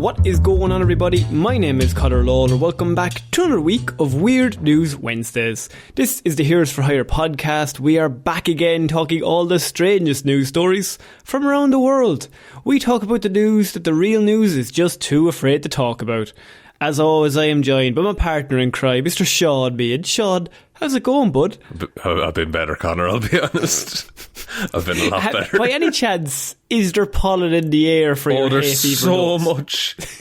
What is going on, everybody? My name is Ciara Lawler. Welcome back to another week of Weird News Wednesdays. This is the Heroes for Hire podcast. We are back again talking all the strangest news stories from around the world. We talk about the news that the real news is just too afraid to talk about. As always, I am joined by my partner in crime, Mr. Seán Bean. Seán, how's it going, bud? I've been better, Conor, I'll be honest. I've been a lot better. By any chance, is there pollen in the air for your hay fever?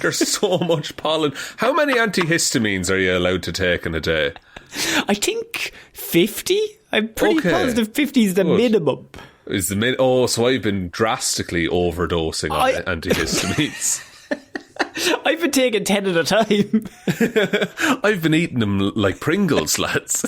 There's so much pollen. How many antihistamines are you allowed to take in a day? I think 50. I'm pretty positive 50 is the minimum. So I've been drastically overdosing on antihistamines. I've been taking 10 at a time. I've been eating them like Pringles, lads.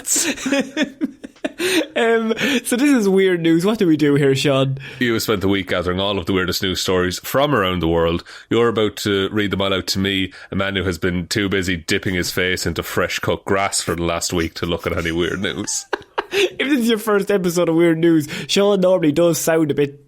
So this is weird news. What do we do here, Seán? You spent the week gathering all of the weirdest news stories from around the world. You're about to read them all out to me, a man who has been too busy dipping his face into fresh cut grass for the last week to look at any weird news. If this is your first episode of Weird News, Seán normally does sound a bit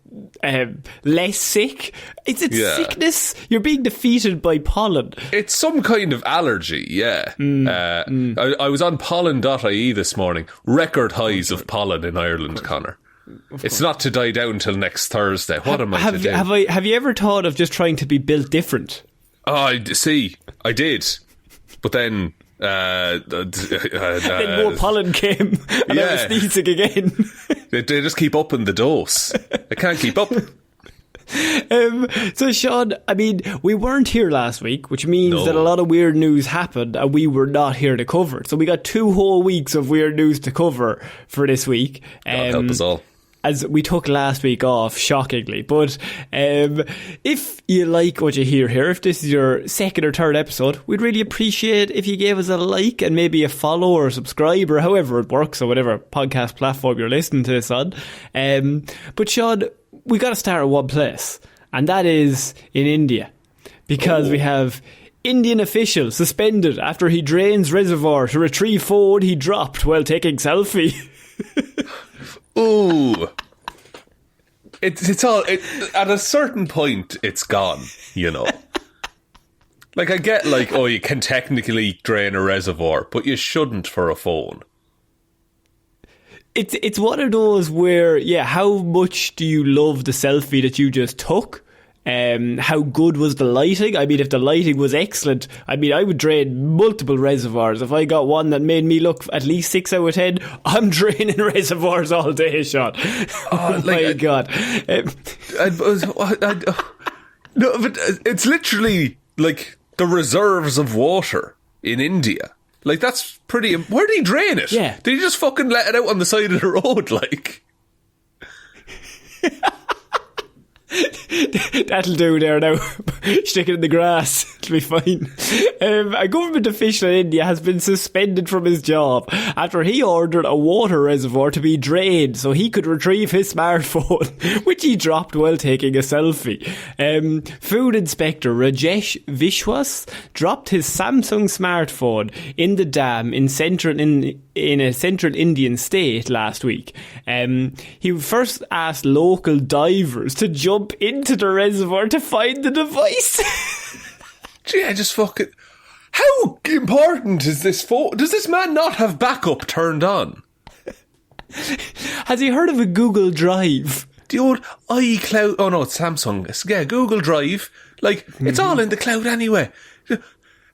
less sick. It's sickness. You're being defeated by pollen. It's some kind of allergy, yeah. I was on pollen.ie this morning. Record highs of pollen in Ireland, Conor. It's not to die down till next Thursday. What am I to do? Have you ever thought of just trying to be built different? Oh, I did. But then... then more pollen came and I was sneezing again. They just keep upping the dose. They can't keep up. So Seán, I mean, we weren't here last week, which means that a lot of weird news happened and we were not here to cover it. So we got 2 whole weeks of weird news to cover for this week. God help us all. As we took last week off, shockingly. But if you like what you hear here, if this is your second or third episode, we'd really appreciate if you gave us a like and maybe a follow or subscribe or however it works, or whatever podcast platform you're listening to this on. But Seán, we got to start at one place, and that is in India, because we have Indian official suspended after he drains reservoir to retrieve phone he dropped while taking selfie. Ooh. It's all... at a certain point, it's gone, you know. Like, I get, like, you can technically drain a reservoir, but you shouldn't for a phone. It's one of those where, how much do you love the selfie that you just took? How good was the lighting? I mean, if the lighting was excellent, I mean, I would drain multiple reservoirs. If I got one that made me look at least 6 out of 10, I'm draining reservoirs all day, Seán. Oh my God. No, but it's literally like the reserves of water in India. Like, that's pretty... Where did he drain it? Yeah. Did he just fucking let it out on the side of the road, like... That'll do there now. Stick it in the grass. It'll be fine. A government official in India has been suspended from his job after he ordered a water reservoir to be drained so he could retrieve his smartphone, which he dropped while taking a selfie. Food Inspector Rajesh Vishwas dropped his Samsung smartphone in the dam in a central Indian state last week. He first asked local divers to jump into the reservoir to find the device. Gee, I just fucking... How important is this phone? Does this man not have backup turned on? Has he heard of a Google Drive? The old iCloud... Oh no, it's Samsung. Yeah, Google Drive. Like, it's all in the cloud anyway.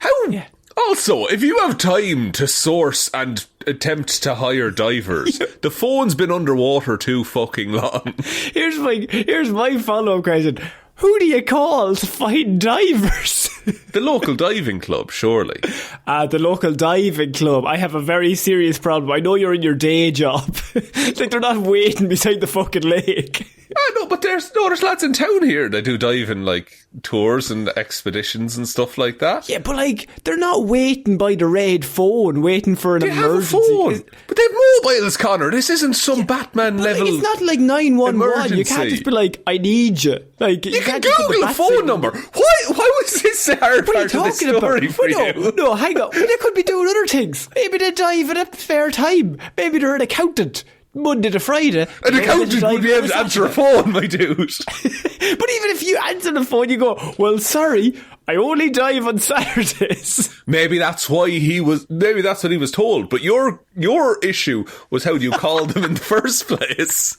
How... Yeah. Also, if you have time to source and attempt to hire divers, the phone's been underwater too fucking long. Here's my follow-up question. Who do you call to find divers? The local diving club, surely. The local diving club. I have a very serious problem. I know you're in your day job. Like, they're not waiting beside the fucking lake. No, but there's lads in town here that do diving, like, tours and expeditions and stuff like that. Yeah, but, like, they're not waiting by the red phone, waiting for an emergency. Have a phone. But they have mobiles, Conor. This isn't some Batman level. Like, it's not like 911. Emergency. You can't just be like, I need you. Like, you can Google a phone number. Why was this the hard part of this story for you? No, hang on. They could be doing other things. Maybe they dive in a spare time. Maybe they're an accountant. Monday to Friday. An accountant would be able to answer a phone, my dude. But even if you answer the phone, you go, well, sorry, I only dive on Saturdays. Maybe that's what he was told. But your issue was how you called them in the first place.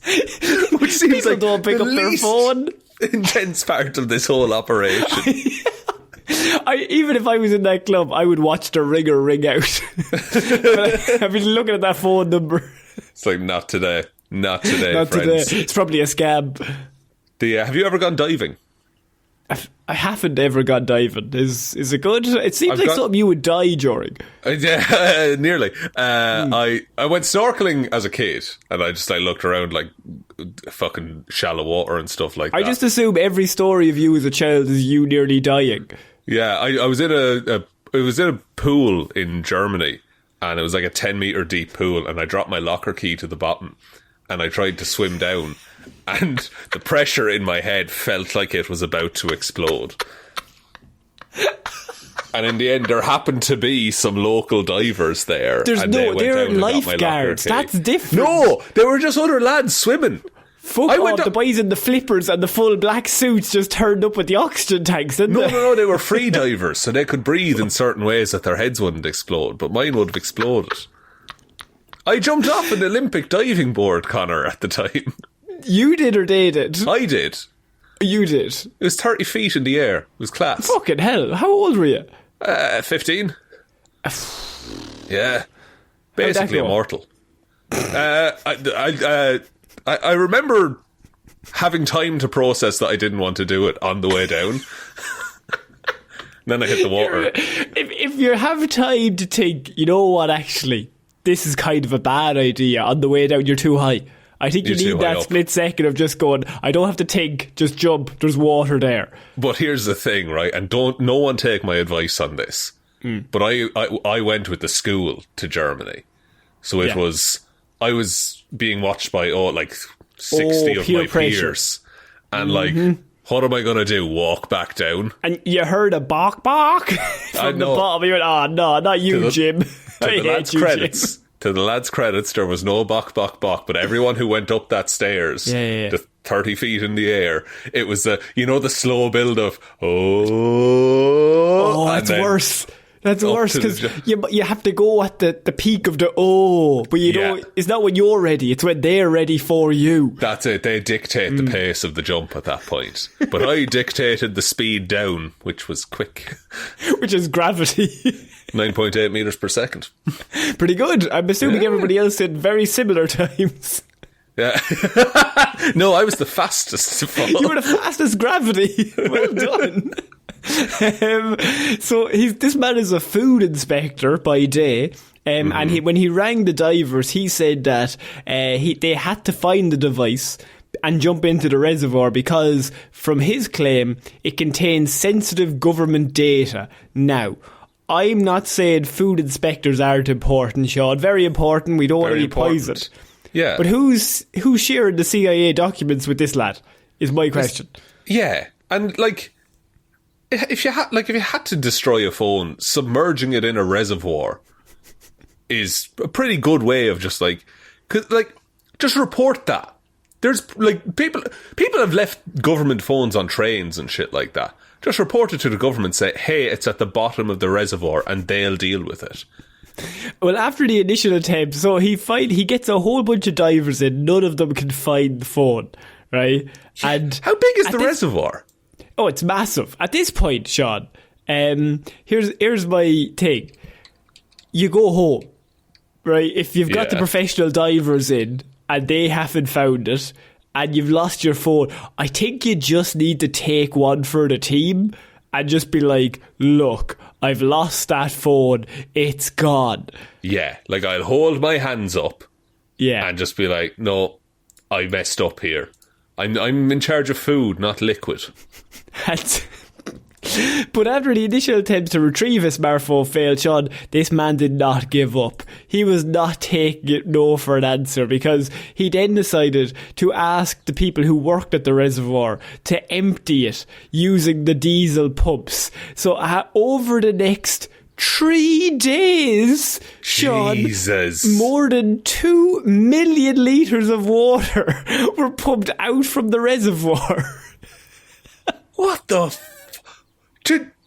Which seems People like don't pick the up their least phone. intense part of this whole operation. Even if I was in that club, I would watch the ringer ring out. But I've been looking at that phone number. It's like, not today. Not today, Not friends. today. It's probably a scam. Have you ever gone diving? I haven't ever gone diving. Is it good? It seems like something you would die during. Yeah, nearly. I went snorkeling as a kid, and I looked around like fucking shallow water and stuff like that. I just assume every story of you as a child is you nearly dying. Yeah, I was in a pool in Germany, and it was like a 10-metre deep pool, and I dropped my locker key to the bottom, and I tried to swim down, and the pressure in my head felt like it was about to explode. And in the end, there happened to be some local divers there. They're lifeguards. That's different. No, they were just other lads swimming. Fuck off, the boys in the flippers and the full black suits just turned up with the oxygen tanks, didn't they? No, they were free divers, so they could breathe in certain ways that their heads wouldn't explode, but mine would have exploded. I jumped off an Olympic diving board, Conor, at the time. You did or they did? I did. You did? It was 30 feet in the air. It was class. Fucking hell. How old were you? 15. Yeah. Basically immortal. I remember having time to process that I didn't want to do it on the way down. Then I hit the water. If you have time to think, you know what, actually, this is kind of a bad idea on the way down, you're too high. I think you need that split second of just going, I don't have to think, just jump, there's water there. But here's the thing, right? And no one take my advice on this. But I went with the school to Germany. So it was, I was being watched by 60 of my peers. And what am I going to do? Walk back down? And you heard a bark from the bottom. You went, oh no, not you, Jim. To the lads' credits, there was no bok, but everyone who went up that stairs, the 30 feet in the air, it was the slow build of, that's worse. That's worse, because you have to go at the peak of the but you know, it's not when you're ready, it's when they're ready for you. That's it, they dictate the pace of the jump at that point. But I dictated the speed down, which was quick. Which is gravity. 9.8 metres per second. Pretty good. I'm assuming everybody else did very similar times. Yeah. No, I was the fastest to fall. You were the fastest gravity. Well done. So this man is a food inspector by day, and when he rang the divers, he said that they had to find the device and jump into the reservoir because, from his claim, it contains sensitive government data. Now, I'm not saying food inspectors aren't important, Sean. Very important. We don't want any poison. Yeah. But who's sharing the CIA documents with this lad? Is my question. Yeah, and if you had to destroy a phone, submerging it in a reservoir is a pretty good way of just just report that. There's people have left government phones on trains and shit like that. Just report it to the government, say, hey, it's at the bottom of the reservoir, and they'll deal with it. Well, after the initial attempt, so he gets a whole bunch of divers in, none of them can find the phone, right? And how big is the reservoir? Oh, it's massive. At this point, Sean, here's my thing. You go home, right? If you've got the professional divers in and they haven't found it and you've lost your phone, I think you just need to take one for the team and just be like, look, I've lost that phone. It's gone. Yeah. I'll hold my hands up. Yeah. And just be like, no, I messed up here. I'm in charge of food, not liquid. But after the initial attempts to retrieve his smartphone failed, Sean, this man did not give up. He was not taking it no for an answer, because he then decided to ask the people who worked at the reservoir to empty it using the diesel pumps. So over the next 3 days, Sean. Jesus. More than 2 million litres of water were pumped out from the reservoir. What the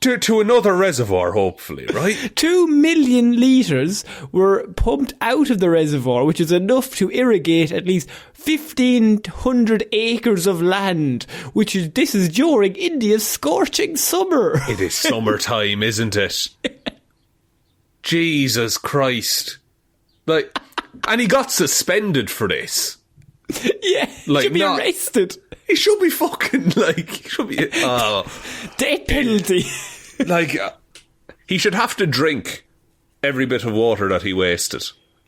to another reservoir, hopefully, right? 2 million litres were pumped out of the reservoir, which is enough to irrigate at least 1,500 acres of land, this is during India's scorching summer. It is summertime, isn't it? Jesus Christ. Like, and he got suspended for this. Yeah, like, should be arrested. He should be fucking, like, he should be... death penalty. Like, he should have to drink every bit of water that he wasted.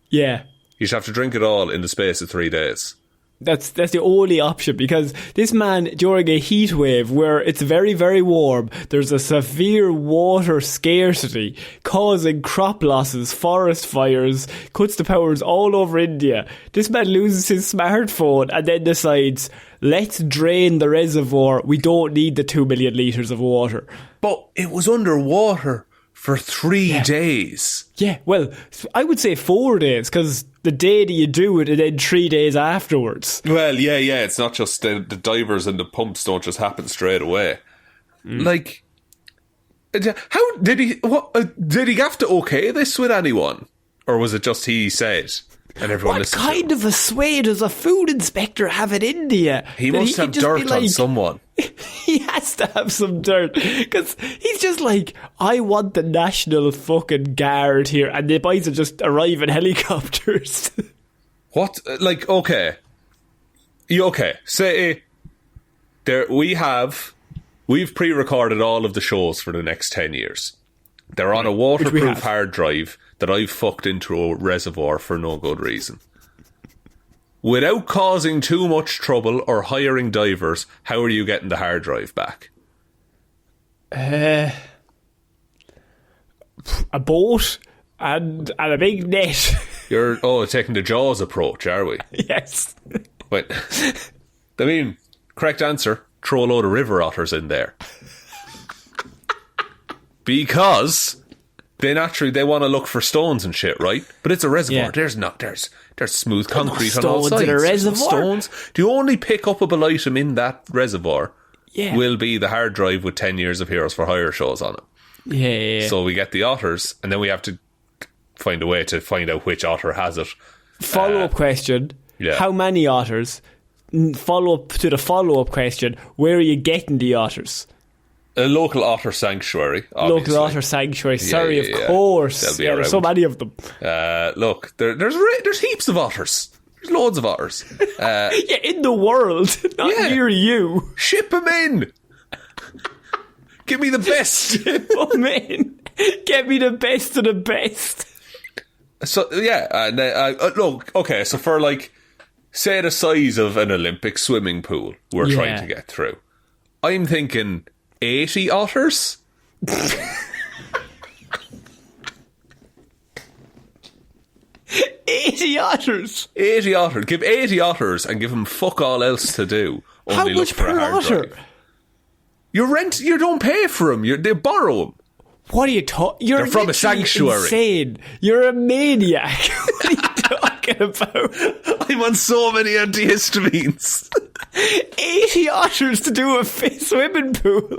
Yeah. He should have to drink it all in the space of 3 days. That's the only option, because this man, during a heat wave where it's very, very warm, there's a severe water scarcity causing crop losses, forest fires, cuts to powers all over India. This man loses his smartphone and then decides, let's drain the reservoir. We don't need the 2 million litres of water. But it was underwater for 3 days. Yeah, well, I would say 4 days, because the day that you do it and then 3 days afterwards. Well, yeah, it's not just the divers and the pumps don't just happen straight away. Like, how did he? Did he have to okay this with anyone, or was it just he said and everyone listened? What kind of a sway does a food inspector have in India? He must have dirt on someone. He has to have some dirt, because he's just like, I want the National fucking Guard here, and the boys will just arrive in helicopters. What? Like, okay. Say, we've pre-recorded all of the shows for the next 10 years. They're on a waterproof hard drive that I've fucked into a reservoir for no good reason. Without causing too much trouble or hiring divers, how are you getting the hard drive back? A boat and a big net. You're taking the Jaws approach, are we? Yes. Wait. I mean, correct answer, throw a load of river otters in there. Because they want to look for stones and shit, right? But it's a reservoir. Yeah. There's smooth concrete on all sides. In a reservoir. Stones. The only pick-upable item in that reservoir will be the hard drive with 10 years of Heroes for Hire shows on it. Yeah. So we get the otters, and then we have to find a way to find out which otter has it. Follow-up question. Yeah. How many otters? Follow-up to the follow-up question. Where are you getting the otters? A local otter sanctuary, obviously. Local otter sanctuary, sorry, of course. There's so many of them. Look, there's heaps of otters. There's loads of otters. In the world, not near you. Ship them in. Give me the best. Ship them in. Get me the best of the best. So, look, okay, so for, like, say the size of an Olympic swimming pool we're trying to get through, I'm thinking 80 otters? 80 otters? 80 otters. Give 80 otters and give them fuck all else to do. How much per otter? You don't pay for them. They borrow them. What are you talking? You're from a sanctuary. Insane. You're a maniac. What are you talking about? I'm on so many antihistamines. 80 otters to do a swimming pool.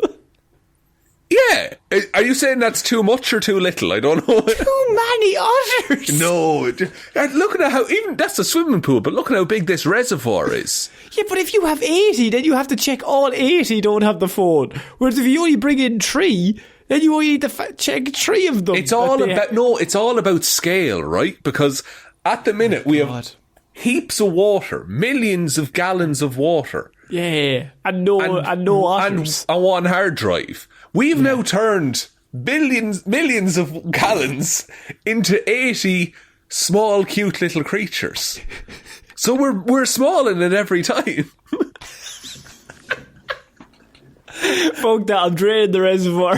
Yeah. Are you saying that's too much or too little? I don't know. Too many otters. No. Look at how, even that's a swimming pool, but look at how big this reservoir is. Yeah, but if you have 80, then you have to check all 80 don't have the phone. Whereas if you only bring in 3, then you only need to check 3 of them. It's all about scale, right? Because at the minute we have heaps of water, millions of gallons of water. Yeah, and no otters. And one hard drive. We've now turned millions of gallons into 80 small, cute little creatures. So we're smalling it every time. Fuck that, I'm draining the reservoir.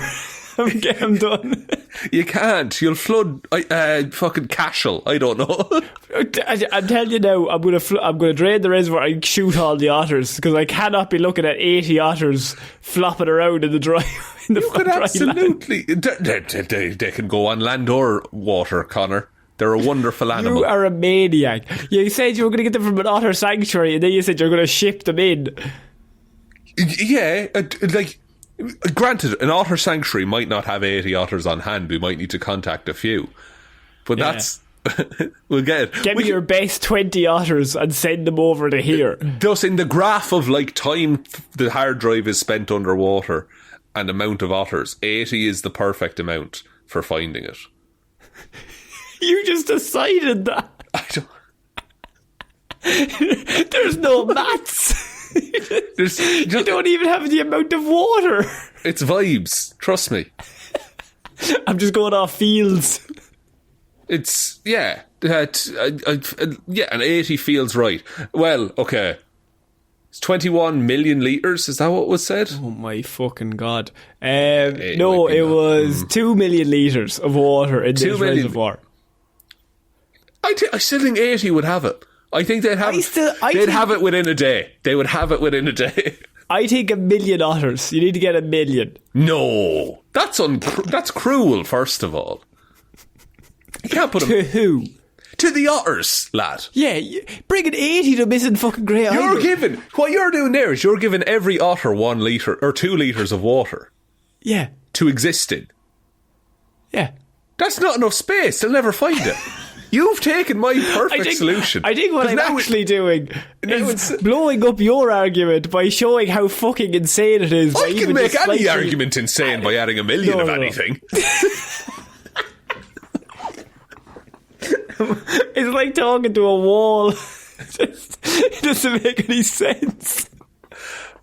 I'm done. You can't. You'll flood fucking Cashel. I don't know. I'm telling you now, I'm gonna drain the reservoir and shoot all the otters, because I cannot be looking at 80 otters flopping around in the dry. In the You could dry absolutely. They can go on land or water, Connor. They're a wonderful animal. You are a maniac. You said you were going to get them from an otter sanctuary, and then you said you're going to ship them in. Yeah, granted, an otter sanctuary might not have 80 otters on hand. We might need to contact a few. But that's... we'll get it. Get me your best 20 otters and send them over to here. Thus, in the graph of time the hard drive is spent underwater and amount of otters, 80 is the perfect amount for finding it. You just decided that. I don't... There's no maths. You don't even have the amount of water. It's vibes. Trust me. I'm just going off fields. It's, yeah. Yeah, and 80 feels right. Well, okay. It's 21 million litres, is that what was said? Oh my fucking God. No, it was 2 million litres of water in this reservoir. I still think 80 would have it. I think they'd have they'd have it within a day. They would have it within a day. I think 1 million otters. You need to get 1 million. No. That's cruel, first of all. You can't put them... To who? To the otters, lad. Yeah, bringing 80 to missing fucking grey otter. What you're doing there is you're giving every otter 1 litre or 2 litres of water. Yeah. To exist in. Yeah. That's not enough space. They'll never find it. You've taken my perfect solution. I think what I'm actually doing is blowing up your argument by showing how fucking insane it is. I can make any argument insane by adding 1 million of anything. It's like talking to a wall. It doesn't make any sense.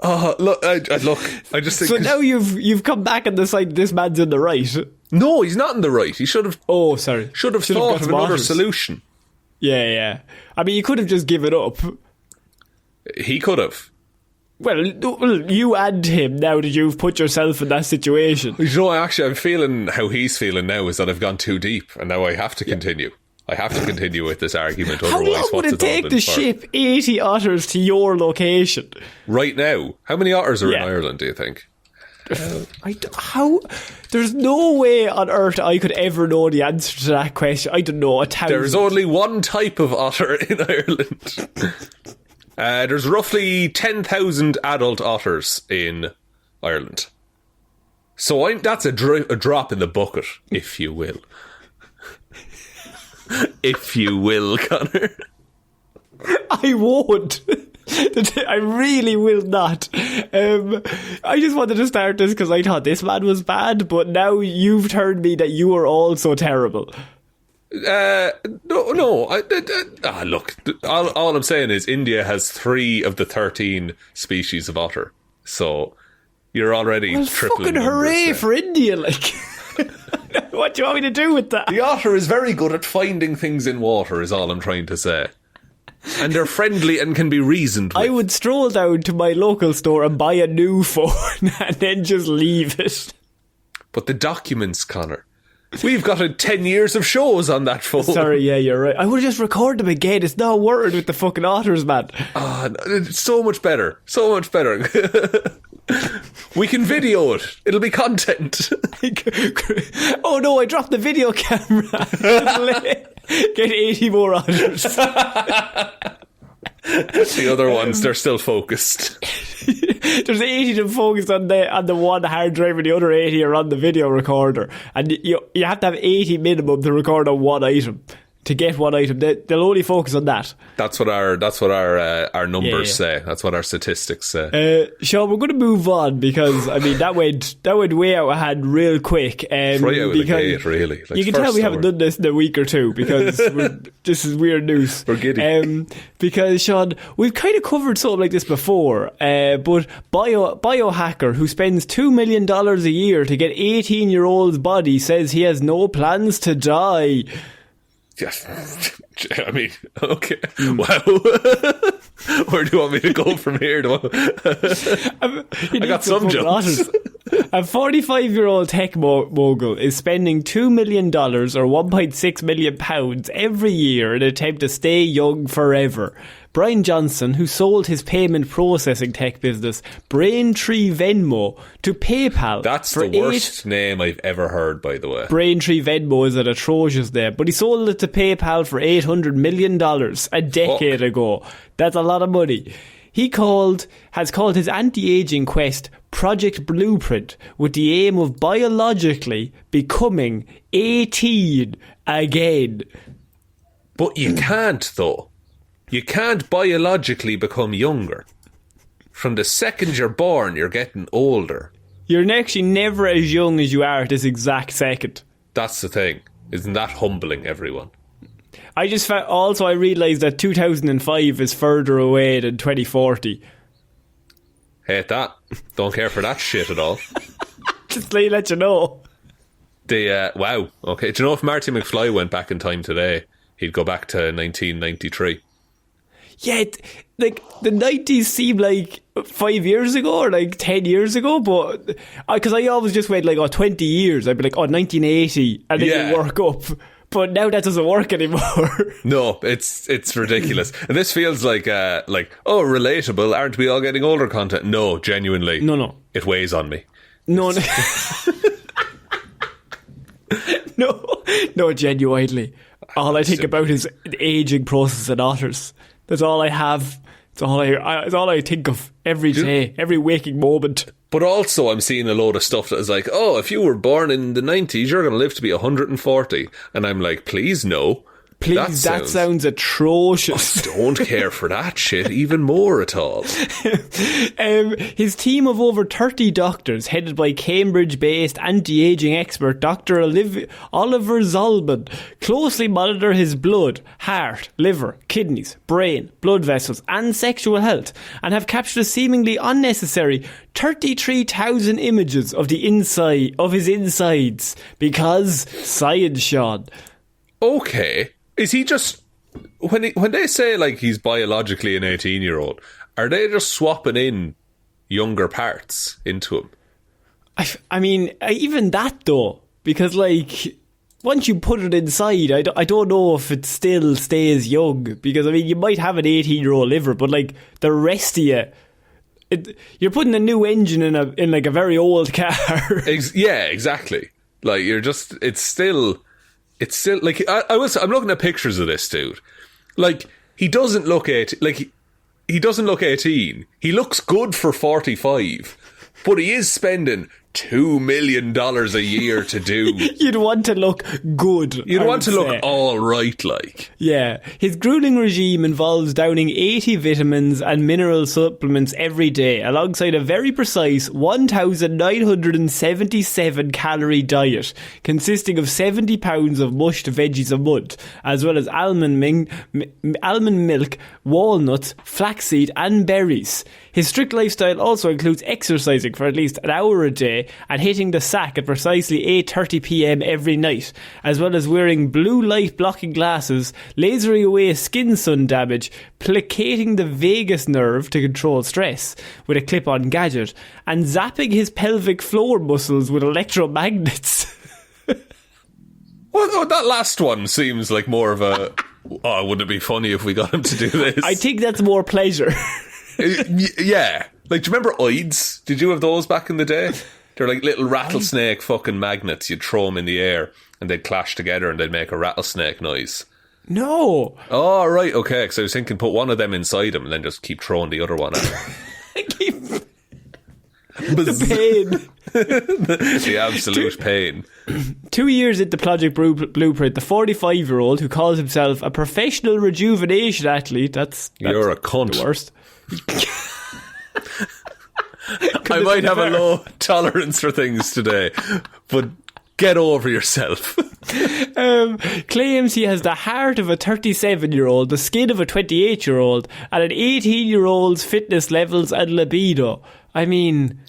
Look, I just think... So now you've come back and decided this man's in the right. No, he's not in the right. He should have... Oh, sorry. Should have thought of another solution. Yeah. I mean, you could have just given up. He could have. Well, you and him, now that you've put yourself in that situation. You know, I'm feeling how he's feeling now is that I've gone too deep, and now I have to continue. I have to continue with this argument. How long would it take to ship 80 otters to your location? Right now? How many otters are in Ireland, do you think? There's no way on earth I could ever know the answer to that question. I don't know, 1,000. There's only one type of otter in Ireland. There's roughly 10,000 adult otters in Ireland. So that's a drop in the bucket, if you will. If you will, Connor. I won't. I really will not. I just wanted to start this because I thought this man was bad, but now you've turned me that you are also terrible. No. Look, all I'm saying is India has 3 of the 13 species of otter. So you're already tripling. Fucking hooray for India, like. What do you want me to do with that? The otter is very good at finding things in water, is all I'm trying to say. And they're friendly and can be reasoned with. I would stroll down to my local store and buy a new phone and then just leave it. But the documents, Connor. We've got 10 years of shows on that phone. Sorry, yeah, you're right. I would just record them again. It's not worried with the fucking otters, man. It's so much better. So much better. We can video it. It'll be content. Oh no, I dropped the video camera. Get 80 more otters. The other ones, they're still focused. There's 80 of them focused on the one hard drive and the other 80 are on the video recorder. And you have to have 80 minimum to record on one item. To get one item, they'll only focus on that. That's what our numbers say. That's what our statistics say. Sean, we're going to move on because I mean that went way out of hand real quick. Right out of the gate, really. You can tell we haven't done this in a week or two because this is weird news. We're giddy. Because Sean, we've kind of covered something like this before. But biohacker who spends $2 million a year to get 18-year-old's body says he has no plans to die. Yes. I mean, okay. Wow. Where do you want me to go from here? I got some jokes. A 45-year-old tech mogul is spending $2 million or £1.6 million every year in an attempt to stay young forever. Brian Johnson, who sold his payment processing tech business, Braintree Venmo, to PayPal. That's the worst name I've ever heard, by the way. Braintree Venmo is an atrocious name, but he sold it to PayPal for $800 million a decade ago. That's a lot of money. He has called his anti-aging quest Project Blueprint, with the aim of biologically becoming 18 again. But you can't, though. You can't biologically become younger. From the second you're born, you're getting older. You're actually never as young as you are at this exact second. That's the thing. Isn't that humbling, everyone? I realised that 2005 is further away than 2040. Hate that. Don't care for that shit at all. Just let you know. Wow. Okay. Do you know if Marty McFly went back in time today, he'd go back to 1993? Yeah, like the 90s seem like 5 years ago or like 10 years ago, but because I always just went like 20 years. I'd be like 1980 and then you work up. But now that doesn't work anymore. No, it's ridiculous. And this feels like relatable. Aren't we all getting older content? No, genuinely. No. It weighs on me. No. No, genuinely. All I think about is the aging process in otters. That's all I have. It's all I think of every day, every waking moment. But also I'm seeing a load of stuff that is like, oh, if you were born in the 90s, you're going to live to be 140. And I'm like, please no. Please, that sounds atrocious. I don't care for that shit even more at all. His team of over 30 doctors, headed by Cambridge-based anti-aging expert Dr. Oliver Zolman, closely monitor his blood, heart, liver, kidneys, brain, blood vessels and sexual health, and have captured a seemingly unnecessary 33,000 images of his insides. Because science, Sean. Okay. Is he just... When they say, like, he's biologically an 18-year-old, are they just swapping in younger parts into him? I mean, even that, though, because, like, once you put it inside, I don't know if it still stays young, because, I mean, you might have an 18-year-old liver, but, like, the rest of you... you're putting a new engine in like, a very old car. Yeah, exactly. Like, you're just... It's still like I'm looking at pictures of this dude. Like he doesn't look he doesn't look 18. He looks good for 45, but he is spending $2 million a year to do. You'd want to look good. You'd want to look all right, like. Yeah. His grueling regime involves downing 80 vitamins and mineral supplements every day, alongside a very precise 1,977 calorie diet, consisting of 70 pounds of mushed veggies a month, as well as almond milk, walnuts, flaxseed and berries. His strict lifestyle also includes exercising for at least an hour a day and hitting the sack at precisely 8:30 p.m. every night, as well as wearing blue light blocking glasses, lasering away skin sun damage, placating the vagus nerve to control stress with a clip-on gadget, and zapping his pelvic floor muscles with electromagnets. Well, that last one seems like more of a... Oh, wouldn't it be funny if we got him to do this? I think that's more pleasure. Yeah. Like, do you remember Oids? Did you have those back in the day? They're like little rattlesnake fucking magnets. You'd throw them in the air and they'd clash together and they'd make a rattlesnake noise. No. Oh, right, okay. Because I was thinking put one of them inside him and then just keep throwing the other one at him. The pain. The absolute pain. 2 years into Project Blueprint, the 45-year-old who calls himself a professional rejuvenation athlete, that's you're a cunt. The worst. I might have a low tolerance for things today, but get over yourself. Claims he has the heart of a 37-year-old, the skin of a 28-year-old, and an 18-year-old's fitness levels and libido. I mean,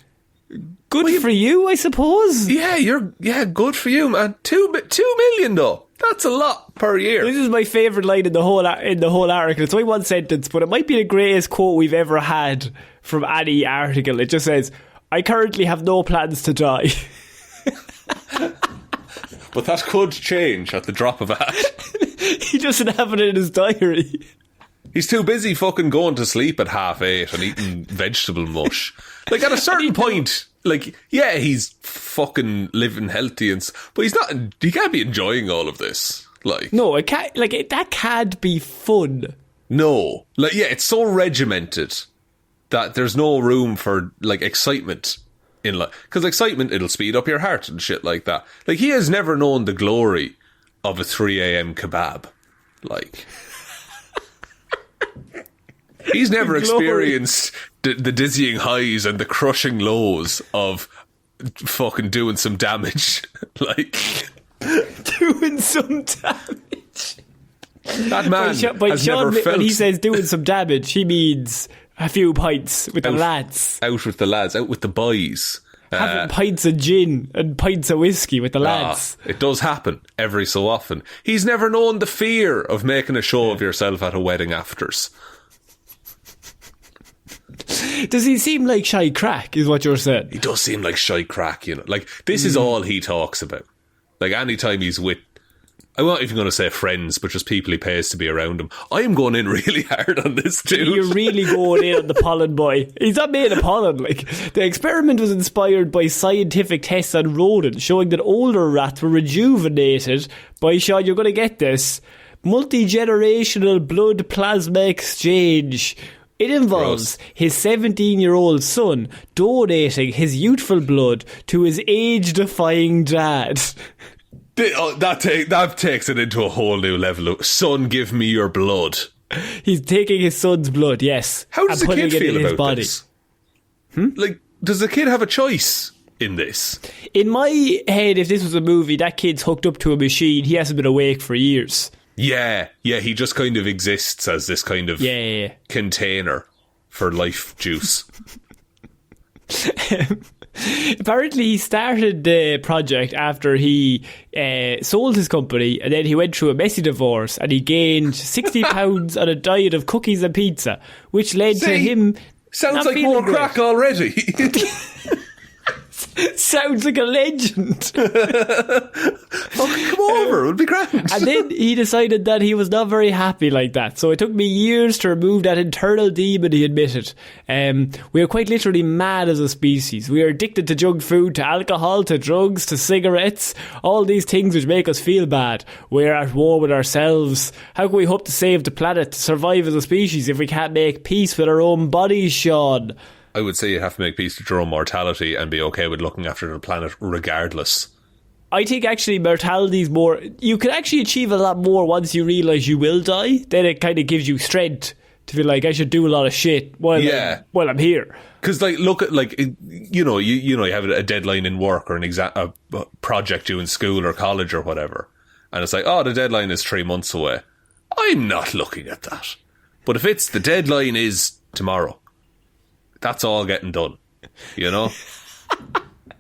good for you, I suppose. Yeah, good for you, man. 2 million though. That's a lot per year. This is my favourite line in the whole article. It's only one sentence, but it might be the greatest quote we've ever had from any article. It just says, I currently have no plans to die. But that could change at the drop of a hat. He doesn't have it in his diary. He's too busy fucking going to sleep at 8:30 and eating vegetable mush. Like, at a certain point, like, yeah, he's fucking living healthy, but he's not. He can't be enjoying all of this. Like, no, it can't. Like, that can't be fun. No, like, yeah, it's so regimented that there's no room for like excitement in life. Because excitement, it'll speed up your heart and shit like that. Like, he has never known the glory of a 3 a.m. kebab. Like, he's never experienced the dizzying highs and the crushing lows of fucking doing some damage. Like, doing some damage. That man has Sean, never felt... when he says doing some damage, he means a few pints with the lads. Out with the lads, out with the boys. Having pints of gin and pints of whiskey with the lads. It does happen every so often. He's never known the fear of making a show of yourself at a wedding afters. Does he seem like shy crack, is what you're saying? He does seem like shy crack, you know. Like, this is all he talks about. Like, anytime he's with, I'm not even going to say friends, but just people he pays to be around him. I am going in really hard on this dude. You're really going in on the pollen boy. He's not made of pollen. Like, the experiment was inspired by scientific tests on rodents showing that older rats were rejuvenated by, Sean, you're going to get this, multi-generational blood plasma exchange. It involves his 17-year-old son donating his youthful blood to his age-defying dad. That takes it into a whole new level. Son, give me your blood. He's taking his son's blood, yes. How does the kid feel about body. this? Like, does the kid have a choice in this? In my head, if this was a movie, that kid's hooked up to a machine. He hasn't been awake for years. Yeah, he just kind of exists as this kind of container for life juice. Apparently he started the project after he sold his company, and then he went through a messy divorce and he gained 60 pounds on a diet of cookies and pizza, which led to him... Sounds like more crack already. Sounds like a legend. Come over, it'll be grand. And then he decided that he was not very happy like that. So it took me years to remove that internal demon, he admitted. We are quite literally mad as a species. We are addicted to junk food, to alcohol, to drugs, to cigarettes. All these things which make us feel bad. We're at war with ourselves. How can we hope to save the planet, to survive as a species, if we can't make peace with our own bodies, Sean? I would say you have to make peace with your own mortality and be okay with looking after the planet regardless. I think actually mortality is more... You can actually achieve a lot more once you realise you will die. Then it kind of gives you strength to feel like I should do a lot of shit while I'm here. Because, like, look at, like, you have a deadline in work or a project due in school or college or whatever. And it's like, oh, the deadline is 3 months away. I'm not looking at that. But if it's the deadline is tomorrow, that's all getting done, you know?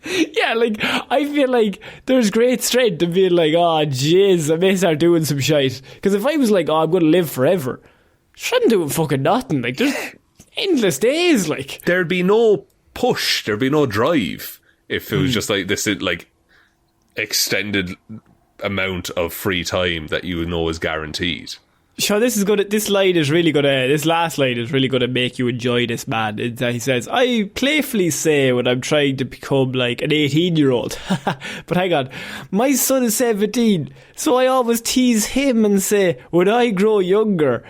Yeah, like, I feel like there's great strength in being like, oh, jeez, I may start doing some shite. Because if I was like, oh, I'm going to live forever, I shouldn't do fucking nothing. Like, there's endless days, like. There'd be no push, there'd be no drive if it was just like this, like, extended amount of free time that you know is guaranteed. Sure, this last line is really gonna make you enjoy this, man. He says, I playfully say when I'm trying to become like an 18-year-old. But hang on, my son is 17, so I always tease him and say, when I grow younger,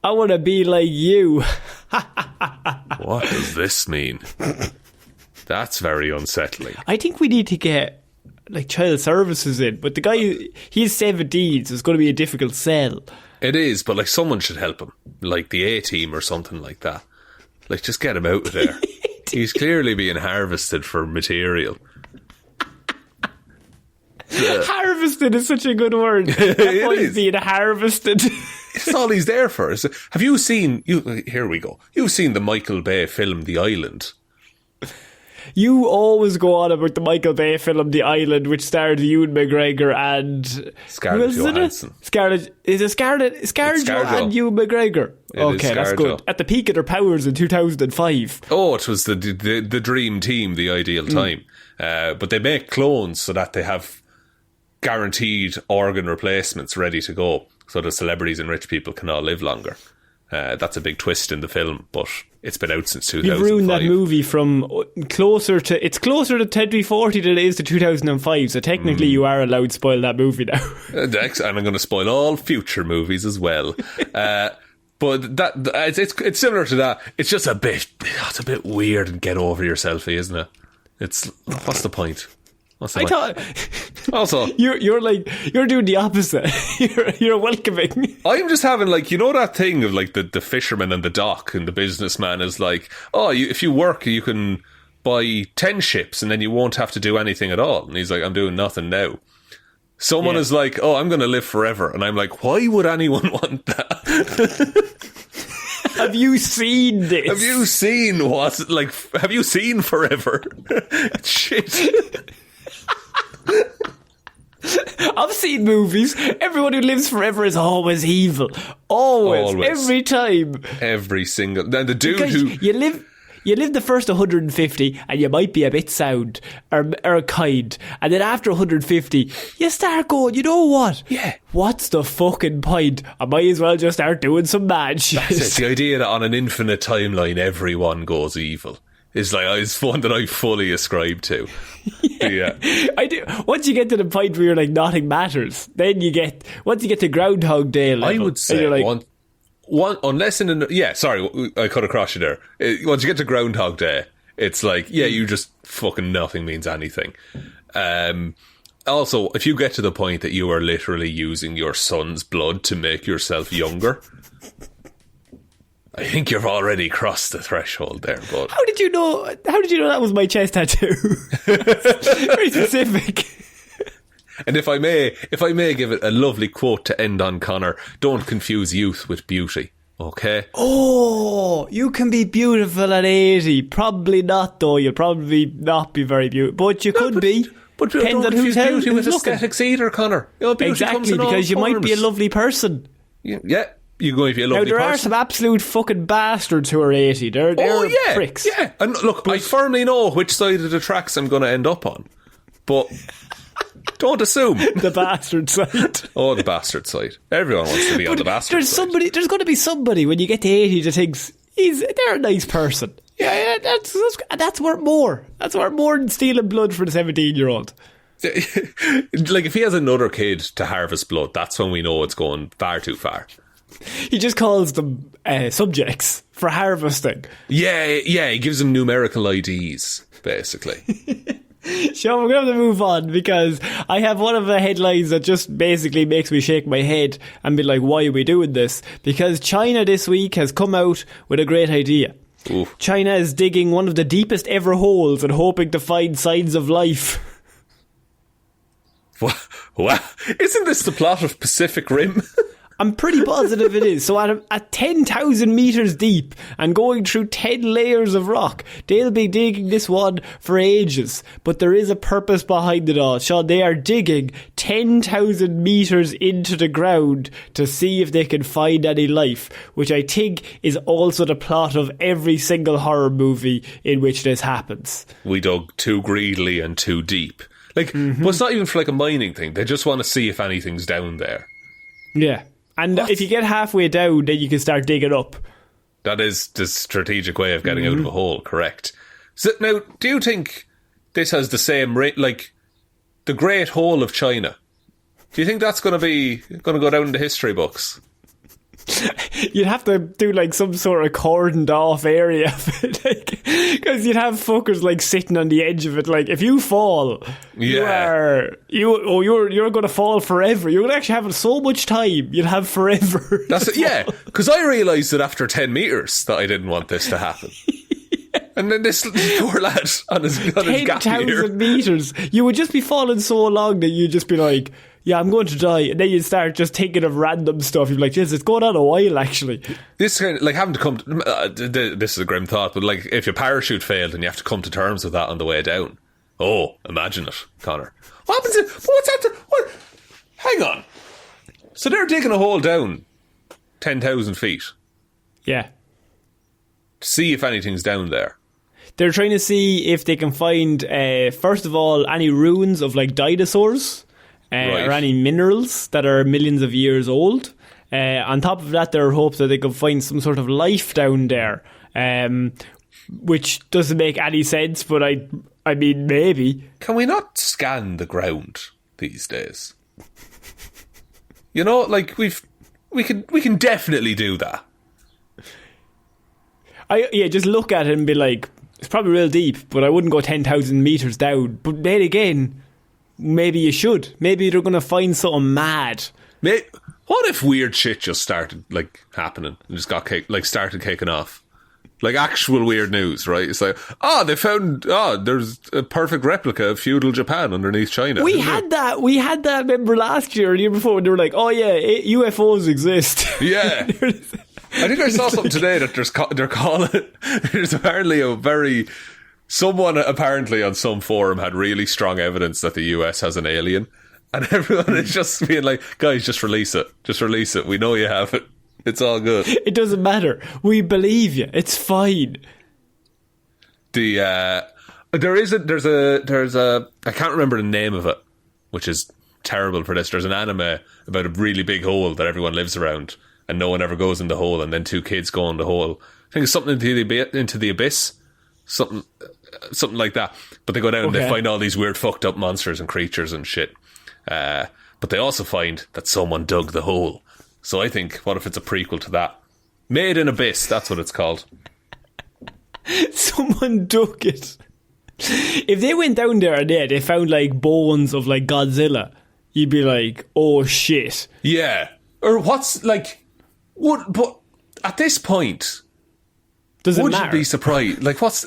I want to be like you. What does this mean? That's very unsettling. I think we need to get like child services in, but the guy, he's 17, so it's going to be a difficult sell. It is, but like someone should help him, like the A-team or something like that. Like, just get him out of there. He's clearly being harvested for material. Harvested is such a good word. That boy's being harvested. That's all he's there for. Have you seen... Here we go. You've seen the Michael Bay film The Island. You always go on about the Michael Bay film The Island, which starred Ewan McGregor and Scarlett Johansson. Scarlett and Ewan McGregor. Okay, that's good. At the peak of their powers in 2005. Oh, it was the dream team, the ideal time. But they make clones so that they have guaranteed organ replacements ready to go, so the celebrities and rich people can all live longer. That's a big twist in the film, but it's been out since 2005. You've ruined that movie from closer to 2040 than it is to 2005, so technically you are allowed to spoil that movie now. And I'm going to spoil all future movies as well. But it's similar to that. It's just a bit weird and get over yourself, isn't it? What's the point? Also, you're doing the opposite. you're welcoming. I'm just having that thing of the fisherman and the dock, and the businessman is like, oh, if you work, you can buy 10 ships and then you won't have to do anything at all. And he's like, I'm doing nothing now. Someone is like, oh, I'm going to live forever, and I'm like, why would anyone want that? Have you seen this? Have you seen have you seen forever? Shit. I've seen movies. Everyone who lives forever is always evil. Always. Every time. Every single... Now, the dude because who... You live the first 150 and you might be a bit sound or kind. And then after 150, you start going, you know what? Yeah. What's the fucking point? I might as well just start doing some mad shit. That's it. The idea that on an infinite timeline, everyone goes evil is one that I fully ascribe to. Yeah. I do. Once you get to the point where you're like, nothing matters, then once you get to Groundhog Day level, I would say you're like, one unless sorry, I cut across you there. Once you get to Groundhog Day, it's like, you just fucking nothing means anything. Also, if you get to the point that you are literally using your son's blood to make yourself younger, I think you've already crossed the threshold there, bud. How did you know that was my chest tattoo? Very specific. And if I may give it a lovely quote to end on, Conor, don't confuse youth with beauty, okay? Oh, you can be beautiful at 80. Probably not, though. You'll probably not be very beautiful. But you could be. But depends on who's beauty with aesthetics either, Conor. Exactly, because you might be a lovely person. Yeah. You're going to be a lovely person. Now, there are some absolute fucking bastards who are 80. They're pricks. Yeah. And look, I firmly know which side of the tracks I'm going to end up on. But don't assume. The bastard side. Oh, the bastard side. Everyone wants to be on the bastard side. There's going to be somebody when you get to 80 that thinks they're a nice person. Yeah, that's worth more. That's worth more than stealing blood for the 17-year-old. If he has another kid to harvest blood, that's when we know it's going far too far. He just calls them subjects for harvesting. Yeah, he gives them numerical IDs, basically. Sean, we're going to have to move on because I have one of the headlines that just basically makes me shake my head and be like, why are we doing this? Because China this week has come out with a great idea. Oof. China is digging one of the deepest ever holes and hoping to find signs of life. What? Isn't this the plot of Pacific Rim? I'm pretty positive it is. So at 10,000 metres deep and going through 10 layers of rock, they'll be digging this one for ages. But there is a purpose behind it all. Sean, they are digging 10,000 metres into the ground to see if they can find any life, which I think is also the plot of every single horror movie in which this happens. We dug too greedily and too deep. But it's not even for a mining thing. They just want to see if anything's down there. Yeah. And if you get halfway down, then you can start digging up. That is the strategic way of getting out of a hole, correct. So now, do you think this has the same rate, the Great Hole of China? Do you think that's going to go down in the history books? You'd have to do some sort of cordoned off area of it, because you'd have fuckers sitting on the edge of it. If you fall, you're going to fall forever. You're going to actually have so much time. You'll have forever. That's it. Yeah, because I realised that after 10 metres that I didn't want this to happen. And then this poor lad on his gap year. 10,000 metres. You would just be falling so long that you'd just be like, yeah, I'm going to die. And then you start just thinking of random stuff. You're like, jeez, it's going on a while, actually. This kind of, like, having to come to, this is a grim thought, but like, if your parachute failed and you have to come to terms with that on the way down. Oh, imagine it, Conor. What happens if, what's that? What? Hang on. So they're digging a hole down 10,000 feet. Yeah. To see if anything's down there. They're trying to see if they can find, first of all, any ruins of like dinosaurs or any minerals that are millions of years old. On top of that, there are hopes that they can find some sort of life down there, which doesn't make any sense, but I mean, maybe. Can we not scan the ground these days? You know, like we can definitely do that. Just look at it and be like, it's probably real deep, but I wouldn't go 10,000 metres down. But then again, maybe you should. Maybe they're going to find something mad. What if weird shit just started like happening and just got started kicking off? Like actual weird news, right? It's like, they found, there's a perfect replica of feudal Japan underneath China. We had that, remember last year or the year before, when they were like, oh yeah, UFOs exist. Yeah. I think I saw something today that they're calling it, there's apparently someone apparently on some forum had really strong evidence that the US has an alien. And everyone is just being like, guys, just release it. Just release it. We know you have it. It's all good. It doesn't matter. We believe you. It's fine. There's a I can't remember the name of it, which is terrible for this. There's an anime about a really big hole that everyone lives around and no one ever goes in the hole, and then two kids go in the hole. I think it's something into the abyss. Something like that. But they go down and they find all these weird fucked up monsters and creatures and shit. But they also find that someone dug the hole. So I think, what if it's a prequel to that? Made in Abyss, that's what it's called. Someone dug it. If they went down there and they found like bones of like Godzilla, you'd be like, oh shit. Yeah. Or what's like, what? But at this point, would you be surprised? Like, what's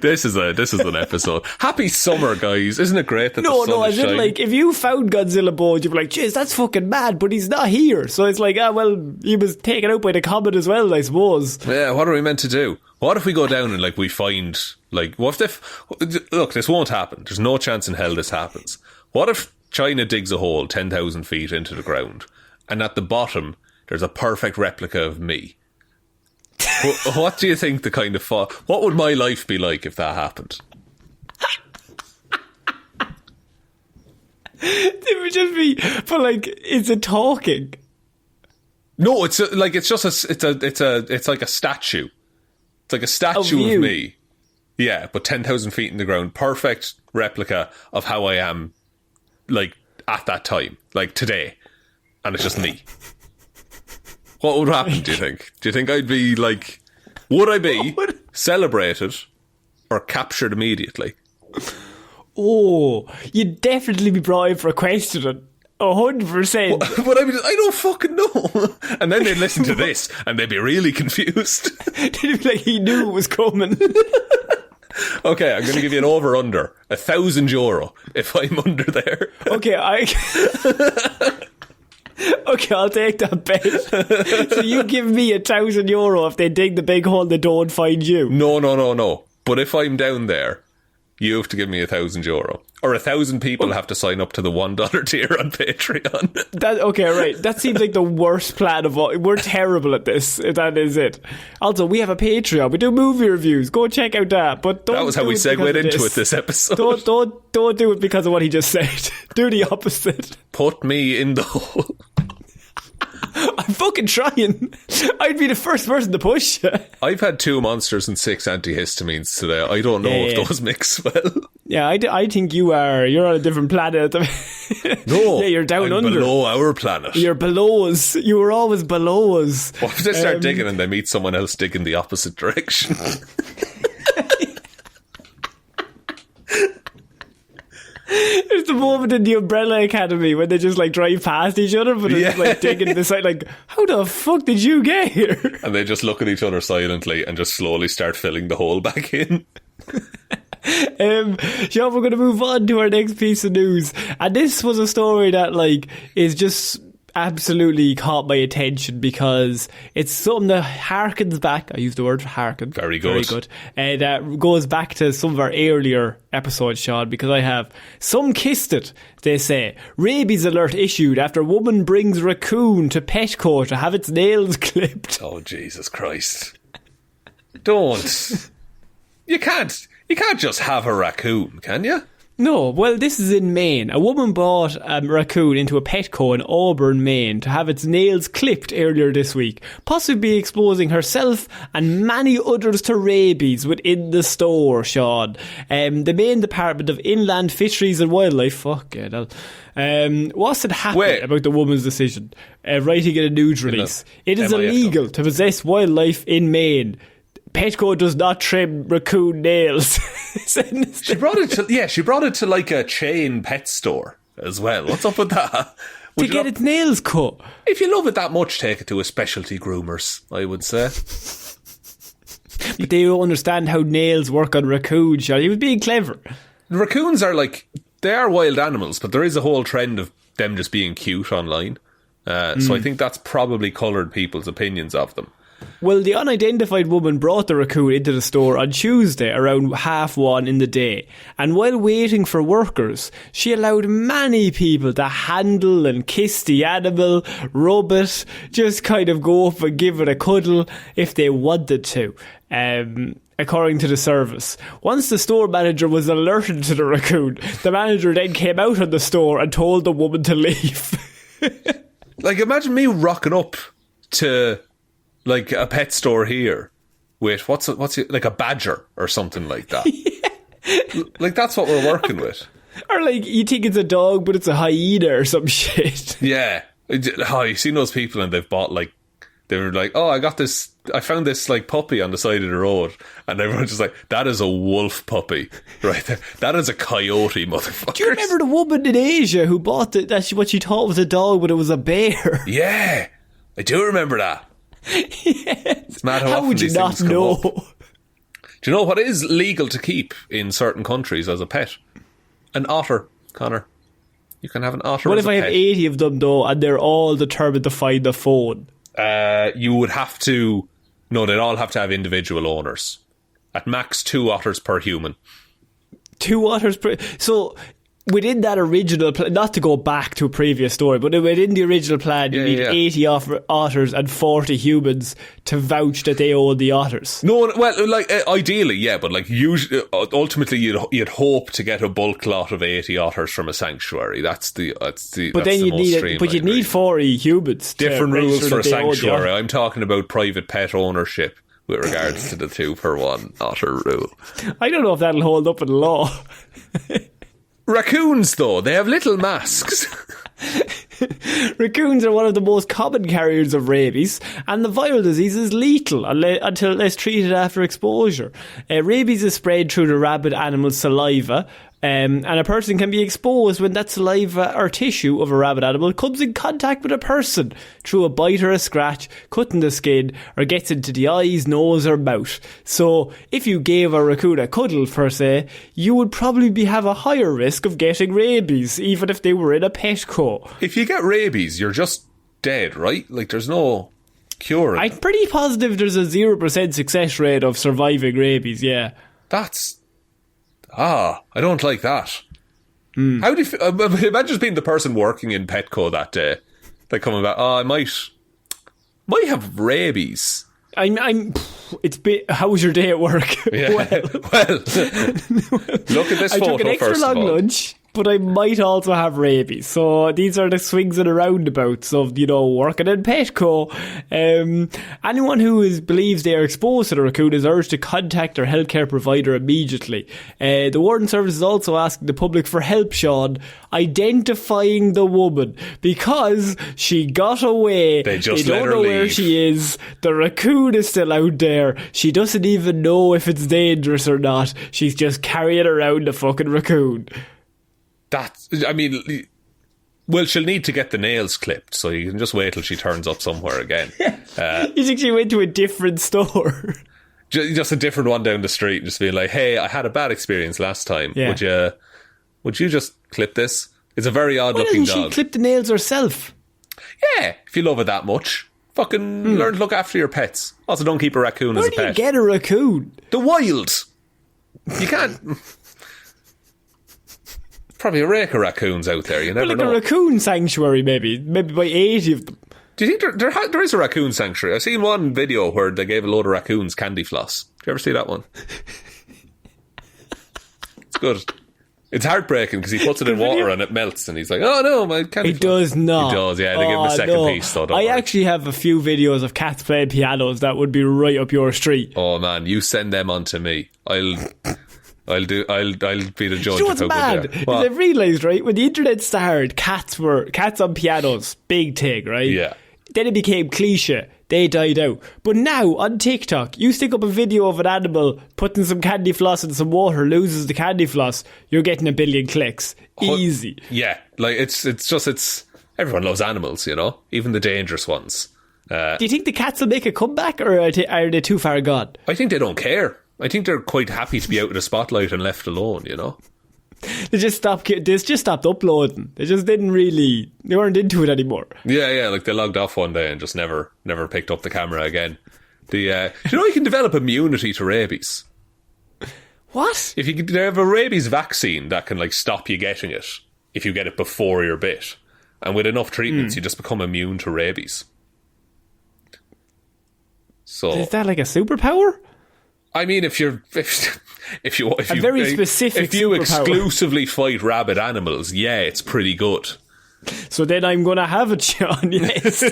this is an episode. Happy summer, guys! Isn't it great that the sun is shining? Like, if you found Godzilla bones, you'd be like, "Jeez, that's fucking mad." But he's not here, so it's like, he was taken out by the comet as well, I suppose. Yeah, what are we meant to do? What if we go down and like we find like what if? Look, this won't happen. There's no chance in hell this happens. What if China digs a hole 10,000 feet into the ground, and at the bottom there's a perfect replica of me? What do you think the kind of what would my life be like if that happened? It would just be, but like, is it talking? No, it's like a statue. It's like a statue of me. Yeah, but 10,000 feet in the ground, perfect replica of how I am, like at that time, like today, and it's just me. What would happen, do you think? Do you think I'd be like... Would I be celebrated or captured immediately? Oh, you'd definitely be brought in for a questioning. 100%. But I don't fucking know. And then they'd listen to this and they'd be really confused. They'd be like, he knew it was coming. Okay, I'm going to give you an over-under. €1,000 if I'm under there. Okay, Okay, I'll take that bet. So you give me €1,000 if they dig the big hole and they don't find you. No. But if I'm down there, you have to give me €1,000. Or 1,000 people have to sign up to the $1 tier on Patreon. Okay, right. That seems like the worst plan of all. We're terrible at this. That is it. Also, we have a Patreon. We do movie reviews. Go check out that. But don't. That was how we segued into it this episode. Don't do it because of what he just said. Do the opposite. Put me in the hole. I'm fucking trying. I'd be the first person to push you. I've had 2 monsters and 6 antihistamines today. I don't know if those mix well. Yeah, I think you're on a different planet. No, yeah, you're down I'm under. below our planet. You're below us. You were always below us. What if they start digging and they meet someone else digging the opposite direction? There's the moment in the Umbrella Academy when they just like drive past each other, but it's like digging beside, like, how the fuck did you get here? And they just look at each other silently and just slowly start filling the hole back in. Sean, we're going to move on to our next piece of news. And this was a story that, like, is just absolutely caught my attention because it's something that harkens back. I used the word harken. Very good. Very good. That goes back to some of our earlier episodes, Sean, because I have some kissed it, they say. Rabies alert issued after woman brings raccoon to Petco to have its nails clipped. Oh, Jesus Christ. Don't. You can't just have a raccoon, can you? No, well, this is in Maine. A woman brought a raccoon into a Petco in Auburn, Maine, to have its nails clipped earlier this week, possibly exposing herself and many others to rabies within the store, Sean. The Maine Department of Inland Fisheries and Wildlife, fucking hell. What's it happened about the woman's decision? Writing in a news release. It is illegal to possess wildlife in Maine. Petco does not trim raccoon nails. She brought it to like a chain pet store as well. What's up with that? To get its nails cut. If you love it that much, take it to a specialty groomers, I would say. But they don't understand how nails work on raccoons, Sean. He was being clever. Raccoons are they are wild animals, but there is a whole trend of them just being cute online. So I think that's probably coloured people's opinions of them. Well, the unidentified woman brought the raccoon into the store on Tuesday around 1:30 in the day, and while waiting for workers, she allowed many people to handle and kiss the animal, rub it, just kind of go up and give it a cuddle if they wanted to. According to the service. Once the store manager was alerted to the raccoon, the manager then came out of the store and told the woman to leave. Like, imagine me rocking up to like a pet store here with what's it, like a badger or something like that. Yeah. Like, that's what we're working with. Or like, you think it's a dog but it's a hyena or some shit. Yeah. Oh, you've seen those people and they've bought like, they were like, oh, I found this like puppy on the side of the road, and everyone's just like, that is a wolf puppy right there. That is a coyote, motherfucker. Do you remember the woman in Asia who bought what she thought was a dog but it was a bear? Yeah, I do remember that. It's mad how would you not know? Do you know what is legal to keep in certain countries as a pet? An otter, Conor. You can have an otter. What as if I have 80 of them though, and they're all determined to find the phone? You would have to. No, they'd all have to have individual owners. At max 2 otters per human. 2 otters per. So within that original plan, not to go back to a previous story, but within the original plan, you need 80 otters and 40 humans to vouch that they own the otters. No, well, like ideally, yeah, but like usually, ultimately, you'd hope to get a bulk lot of 80 otters from a sanctuary. But then you need 40 humans. Different rules for a sanctuary. I'm talking about private pet ownership with regards to the 2 per 1 otter rule. I don't know if that'll hold up in law. Raccoons, though, they have little masks. Raccoons are one of the most common carriers of rabies, and the viral disease is lethal until it's treated after exposure. Rabies is spread through the rabid animal's saliva, and a person can be exposed when that saliva or tissue of a rabid animal comes in contact with a person through a bite or a scratch, cutting the skin, or gets into the eyes, nose or mouth. So if you gave a raccoon a cuddle, per se, you would probably have a higher risk of getting rabies, even if they were in a Petco. If you get rabies, you're just dead, right? Like, there's no cure. I'm pretty positive there's a 0% success rate of surviving rabies, yeah. I don't like that. How do you imagine just being the person working in Petco that day? Like coming back, I might have rabies. How was your day at work? Yeah. Well, look at this photo. I took an extra long lunch, but I might also have rabies. So these are the swings and roundabouts of, working in Petco. Anyone who believes they are exposed to the raccoon is urged to contact their healthcare provider immediately. The Warden Service is also asking the public for help, Sean, identifying the woman, because she got away. They don't know where she is. The raccoon is still out there. She doesn't even know if it's dangerous or not. She's just carrying around a fucking raccoon. Well, she'll need to get the nails clipped, so you can just wait till she turns up somewhere again. You think she went to a different store? Just a different one down the street, just being like, hey, I had a bad experience last time. Yeah. Would you just clip this? It's a very odd looking dog. Why doesn't she clip the nails herself? Yeah, if you love it that much. Fucking learn to look after your pets. Also, don't keep a raccoon as a pet. Where do you get a raccoon? The wild. You can't... Probably a rake of raccoons out there, you never know. A raccoon sanctuary, maybe by 80 of them. Do you think there is a raccoon sanctuary? I've seen one video where they gave a load of raccoons candy floss. Did you ever see that one? It's good. It's heartbreaking because he puts it in water and it melts and he's like, oh no, my candy floss. It does not. He does, yeah. They give him a second piece. So I actually have a few videos of cats playing pianos that would be right up your street. Oh man, you send them on to me. I'll be the judge. You know what's mad? I've realised, right, when the internet started, cats on pianos, big thing, right? Yeah. Then it became cliche. They died out. But now, on TikTok, you stick up a video of an animal putting some candy floss in some water, loses the candy floss, you're getting 1 billion clicks. Easy. Yeah. Like, it's everyone loves animals, you know? Even the dangerous ones. Do you think the cats will make a comeback, or are they too far gone? I think they don't care. I think they're quite happy to be out of the spotlight and left alone, you know? They just stopped uploading. They weren't into it anymore. Yeah, like they logged off one day and just never picked up the camera again. You can develop immunity to rabies. What? If they have a rabies vaccine that can like stop you getting it if you get it before you're bit. And with enough treatments you just become immune to rabies. So is that like a superpower? I mean, if you exclusively fight rabid animals, yeah, it's pretty good. So then I'm going to have it, Seán, yes.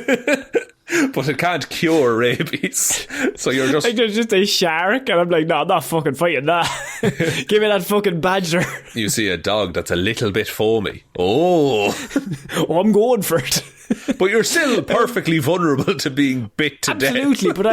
But it can't cure rabies. So you're just... Like there's just a shark, and I'm like, no, I'm not fucking fighting that. Give me that fucking badger. You see a dog that's a little bit foamy. Oh, I'm going for it. But you're still perfectly vulnerable to being bit to death. Absolutely, but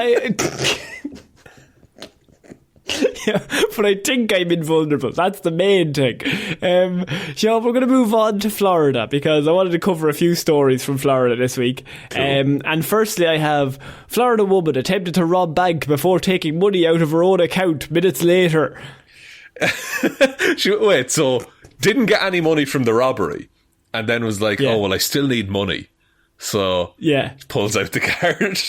yeah, but I think I'm invulnerable. That's the main thing. Seán, we're going to move on to Florida because I wanted to cover a few stories from Florida this week. Cool. And firstly, I have Florida woman attempted to rob bank before taking money out of her own account minutes later. So didn't get any money from the robbery and then was like, oh, well, I still need money. So pulls out the card.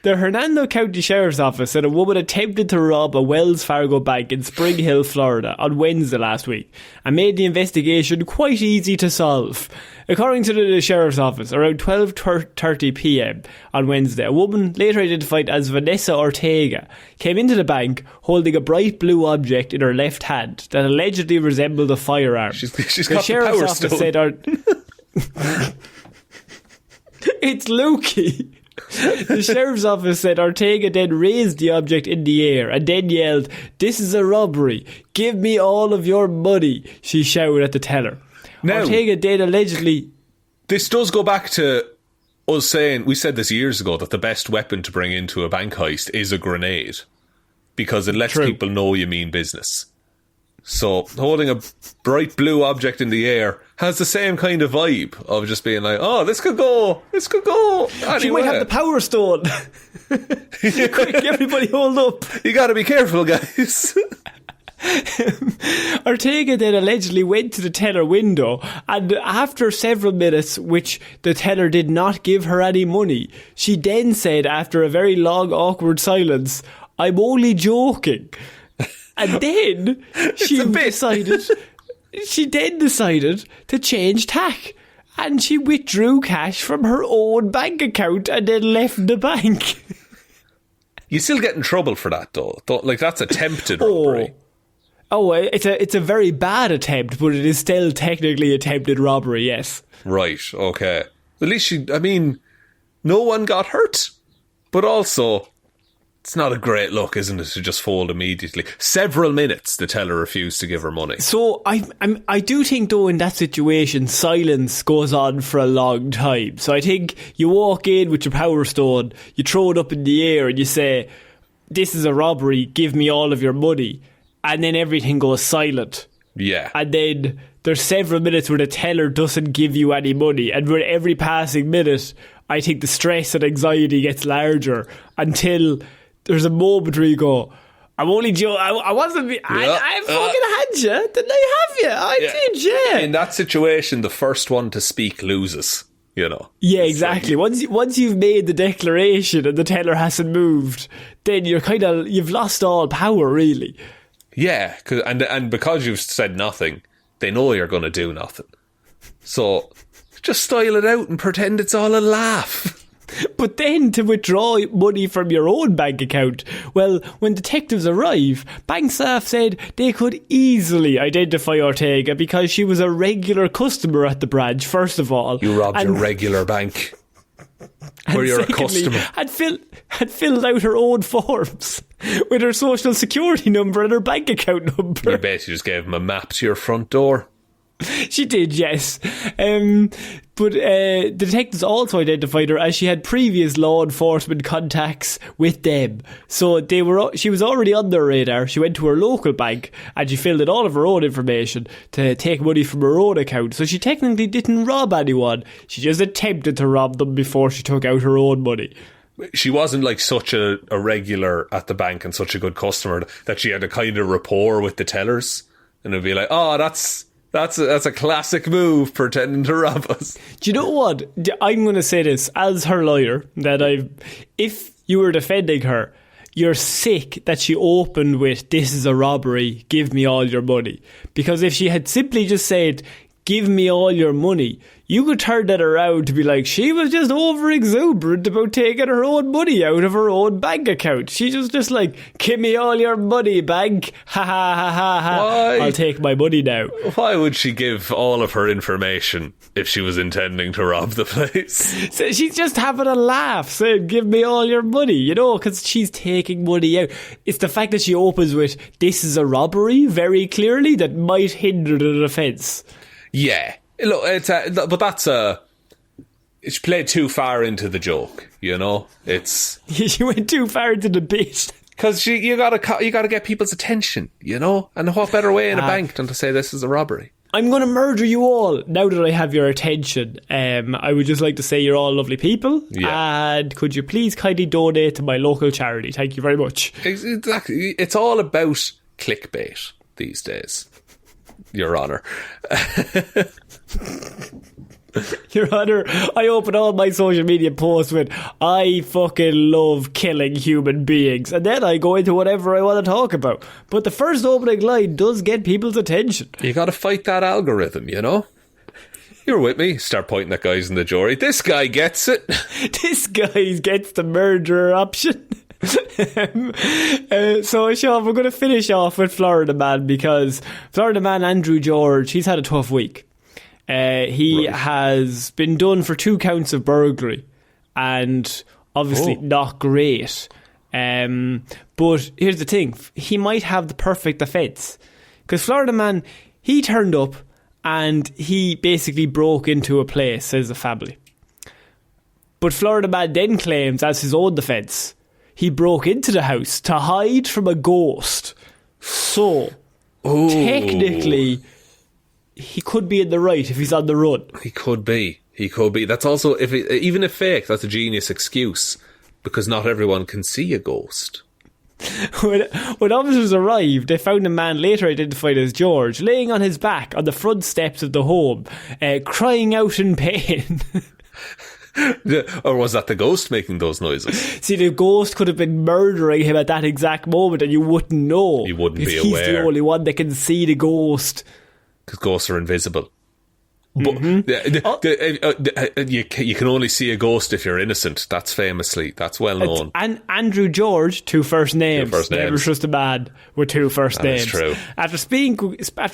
The Hernando County Sheriff's Office said a woman attempted to rob a Wells Fargo bank in Spring Hill, Florida on Wednesday last week and made the investigation quite easy to solve. According to the Sheriff's Office, around 12:30 p.m. on Wednesday, a woman later identified as Vanessa Ortega came into the bank holding a bright blue object in her left hand that allegedly resembled a firearm. She's got the Sheriff's Office said it's Lukey. The Sheriff's Office said Ortega then raised the object in the air and then yelled, "This is a robbery. Give me all of your money," she shouted at the teller. Now, Ortega then allegedly... This does go back to us saying, we said this years ago, that the best weapon to bring into a bank heist is a grenade. Because it lets people know you mean business. So, holding a bright blue object in the air has the same kind of vibe of just being like, oh, this could go anyway. She might have the power stone. Quick, everybody hold up. You gotta be careful, guys. Ortega then allegedly went to the teller window and after several minutes, which the teller did not give her any money, she then said after a very long awkward silence, "I'm only joking." And then she decided to change tack. And she withdrew cash from her own bank account and then left the bank. You still get in trouble for that, though. Like, that's attempted robbery. Oh, it's a very bad attempt, but it is still technically attempted robbery, yes. Right, okay. At least no one got hurt. But also... It's not a great look, isn't it, to just fold immediately. Several minutes, the teller refused to give her money. So I do think, though, in that situation, silence goes on for a long time. So I think you walk in with your power stone, you throw it up in the air and you say, "This is a robbery, give me all of your money." And then everything goes silent. Yeah. And then there's several minutes where the teller doesn't give you any money. And with every passing minute, I think the stress and anxiety gets larger until... There's a moment where you go, I'm only joking. I wasn't. I fucking had you. Didn't I have you? I did, yeah. In that situation, the first one to speak loses. You know. Yeah, exactly. Once you've made the declaration and the teller hasn't moved, then you've lost all power, really. Yeah, and because you've said nothing, they know you're going to do nothing. So just style it out and pretend it's all a laugh. But then to withdraw money from your own bank account, well, when detectives arrive, bank staff said they could easily identify Ortega because she was a regular customer at the branch, first of all. You robbed your regular bank where you're secondly, a customer. Had filled out her own forms with her social security number and her bank account number. You basically just gave them a map to your front door. She did, yes. But detectives also identified her as she had previous law enforcement contacts with them. So she was already on their radar. She went to her local bank and she filled in all of her own information to take money from her own account. So she technically didn't rob anyone. She just attempted to rob them before she took out her own money. She wasn't like such a regular at the bank and such a good customer that she had a kind of rapport with the tellers. And it'd be like, oh, that's a classic move, pretending to rob us. Do you know what? I'm going to say this as her lawyer, that if you were defending her, you're sick that she opened with, this is a robbery, give me all your money. Because if she had simply just said, give me all your money, you could turn that around to be like, she was just over exuberant about taking her own money out of her own bank account. She was just like, give me all your money, bank. Ha ha ha ha ha. Why? I'll take my money now. Why would she give all of her information if she was intending to rob the place? So she's just having a laugh, saying, give me all your money, you know, because she's taking money out. It's the fact that she opens with, this is a robbery, very clearly, that might hinder the defence. Yeah. Look, but that's it's played too far into the joke, you know. You went too far into the bit. Because you gotta get people's attention, you know. And what better way in a bank than to say this is a robbery? I'm going to murder you all. Now that I have your attention, I would just like to say you're all lovely people. Yeah. And could you please kindly donate to my local charity? Thank you very much. Exactly. It's all about clickbait these days, Your Honour. Your Honour, I open all my social media posts with, I fucking love killing human beings. And then I go into whatever I want to talk about. But the first opening line does get people's attention. You got to fight that algorithm, you know? You're with me. Start pointing at guys in the jury. This guy gets it. This guy gets the murderer option. So Sean, we're going to finish off with Florida Man, because Florida Man Andrew George, he's had a tough week. He has been done for 2 counts of burglary, and obviously not great. But here's the thing, he might have the perfect offence, because Florida Man, he turned up and he basically broke into a place as a family. But Florida Man then claims, as his own defence, he broke into the house to hide from a ghost. So, technically, he could be in the right if he's on the run. He could be. That's also, even if fake, that's a genius excuse, because not everyone can see a ghost. When officers arrived, they found a man later identified as George laying on his back on the front steps of the home, crying out in pain. Or was that the ghost making those noises? See, the ghost could have been murdering him at that exact moment and you wouldn't know. You wouldn't be aware. He's the only one that can see the ghost. Because ghosts are invisible. But you can only see a ghost if you're innocent. That's well known. And Andrew George, 2 first names. Never trust a man with 2 first names. That's true. After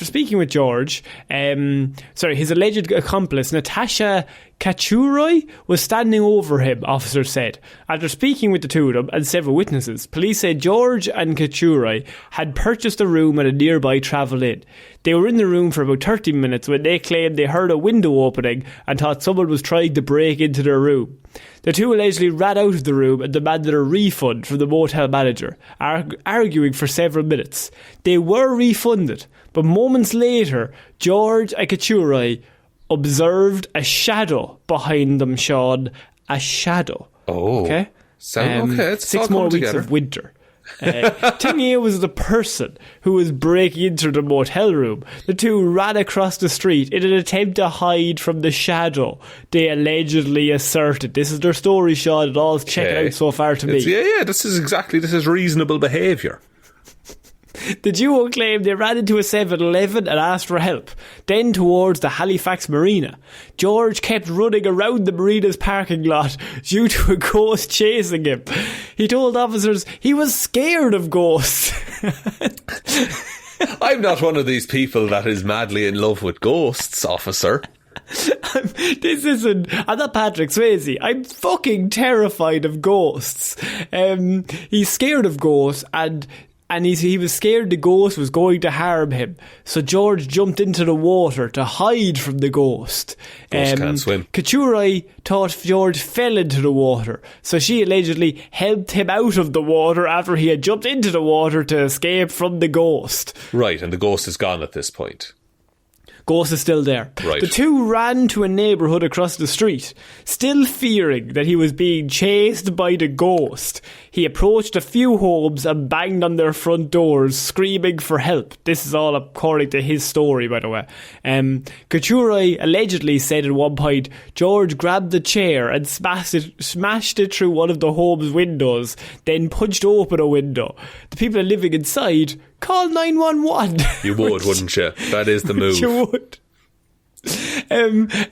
speaking with George, his alleged accomplice Natasha Kachuroy was standing over him, officers said. After speaking with the two of them and several witnesses, police said George and Kachuroy had purchased a room at a nearby Travel Inn. They were in the room for about 30 minutes when they claimed they heard a window opening and thought someone was trying to break into their room. The two allegedly ran out of the room and demanded a refund from the motel manager, arguing for several minutes. They were refunded, but moments later, George and Kachuroy observed a shadow behind them, Sean. A shadow. Oh. Okay? Okay, it's 6 more weeks of winter. Thinking it was the person who was breaking into the motel room, the two ran across the street in an attempt to hide from the shadow they allegedly asserted. This is their story, Sean. It all checked out so far to me. Yeah, this is reasonable behaviour. The duo claimed they ran into a 7-Eleven and asked for help, then towards the Halifax Marina. George kept running around the marina's parking lot due to a ghost chasing him. He told officers he was scared of ghosts. I'm not one of these people that is madly in love with ghosts, officer. I'm not Patrick Swayze. I'm fucking terrified of ghosts. He's scared of ghosts, and he was scared the ghost was going to harm him. So George jumped into the water to hide from the ghost. Ghost can't swim. Kachurai thought George fell into the water. So she allegedly helped him out of the water after he had jumped into the water to escape from the ghost. Right, and the ghost is gone at this point. Ghost is still there. Right. The two ran to a neighbourhood across the street, still fearing that he was being chased by the ghost. He approached a few homes and banged on their front doors, screaming for help. This is all according to his story, by the way. Kachurai allegedly said at one point, George grabbed the chair and smashed it through one of the home's windows, then punched open a window. The people living inside called 911. You would, wouldn't you? That is the move. You would.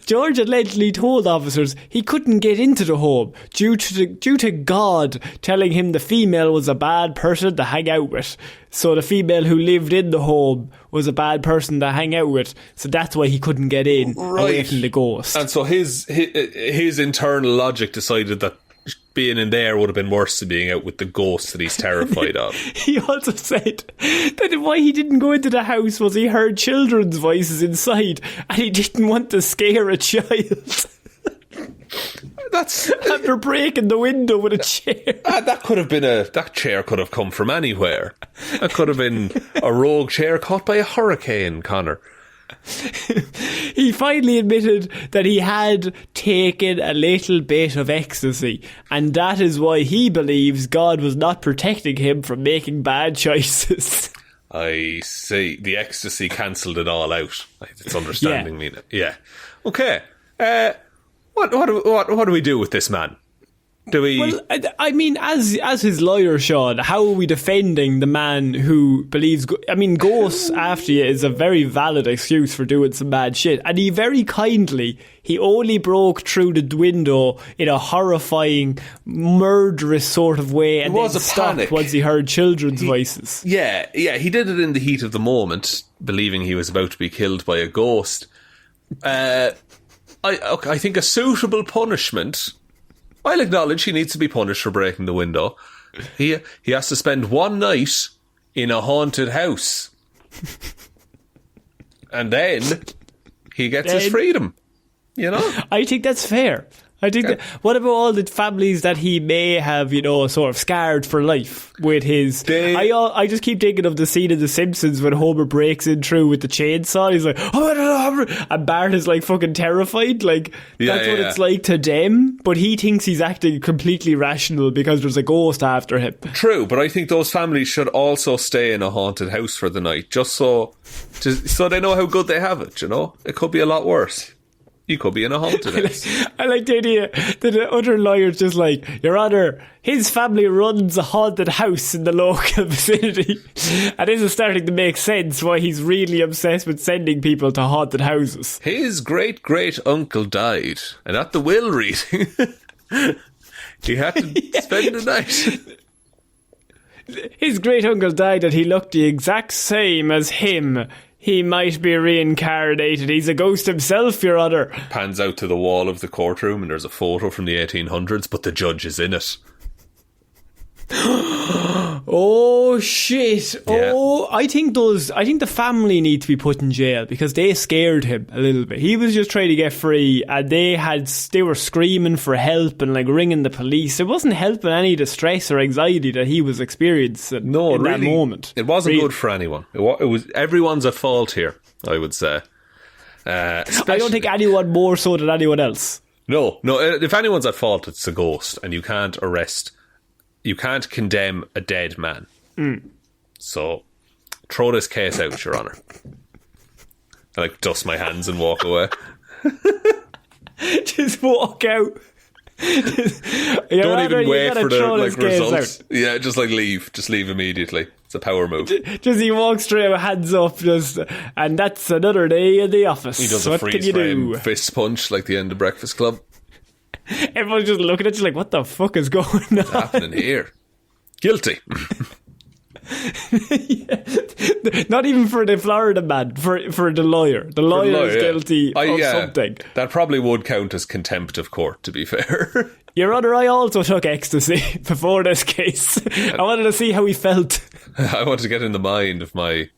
George allegedly told officers he couldn't get into the home due to God telling him the female was a bad person to hang out with. So the female who lived in the home was a bad person to hang out with. So that's why he couldn't get in away from the ghost. And so his internal logic decided that being in there would have been worse than being out with the ghost that he's terrified of. He also said that why he didn't go into the house was he heard children's voices inside and he didn't want to scare a child. That's after breaking the window with a chair. That chair could have come from anywhere. That could have been a rogue chair caught by a hurricane, Conor. He finally admitted that he had taken a little bit of ecstasy, and that is why he believes God was not protecting him from making bad choices. I see. The ecstasy cancelled it all out. It's understanding me now. Yeah. Okay. What do we do with this man? Do we? Well, I mean, as his lawyer, Sean, how are we defending the man who believes? I mean, ghosts after you is a very valid excuse for doing some bad shit. And he very kindly, he only broke through the window in a horrifying, murderous sort of way, and then stopped once he heard children's voices. Yeah, he did it in the heat of the moment, believing he was about to be killed by a ghost. I think a suitable punishment. I'll acknowledge he needs to be punished for breaking the window. He has to spend one night in a haunted house. And then he gets his freedom. You know? I think that's fair. I think that, what about all the families that he may have, sort of scarred for life with his... I just keep thinking of the scene in The Simpsons when Homer breaks in through with the chainsaw. He's like, oh, and Bart is like fucking terrified. Like, that's what it's like to them. But he thinks he's acting completely rational because there's a ghost after him. True, but I think those families should also stay in a haunted house for the night, just so they know how good they have it, It could be a lot worse. You could be in a haunted house. I like the idea that the other lawyer's just like, Your Honour, his family runs a haunted house in the local vicinity. And this is starting to make sense why he's really obsessed with sending people to haunted houses. His great-great-uncle died, and at the will reading, he had to spend the night. His great-uncle died and he looked the exact same as him. He might be reincarnated. He's a ghost himself, Your Honour. Pans out to the wall of the courtroom and there's a photo from the 1800s, but the judge is in it. Oh shit. Yeah. Oh, I think the family need to be put in jail because they scared him a little bit. He was just trying to get free and they were screaming for help and like ringing the police. It wasn't helping any of the stress or anxiety that he was experiencing in that moment. It wasn't good for anyone. It was everyone's at fault here, I would say. I don't think anyone more so than anyone else. No, if anyone's at fault, it's a ghost, and you can't arrest you can't condemn a dead man. So throw this case out, Your Honour. I like dust my hands and walk away. Just walk out. Don't even wait for the results. Yeah, just leave. Just leave immediately. It's a power move. Just he walks straight with hands up, and that's another day in the office. He does a freeze frame fist punch like the end of Breakfast Club. Everyone's just looking at you like, what the fuck is going on? What's happening here? Guilty. Not even for the Florida man, for the lawyer. The lawyer is guilty of something. That probably would count as contempt of court, to be fair. Your Honour, I also took ecstasy before this case. I wanted to see how he felt. I want to get in the mind of my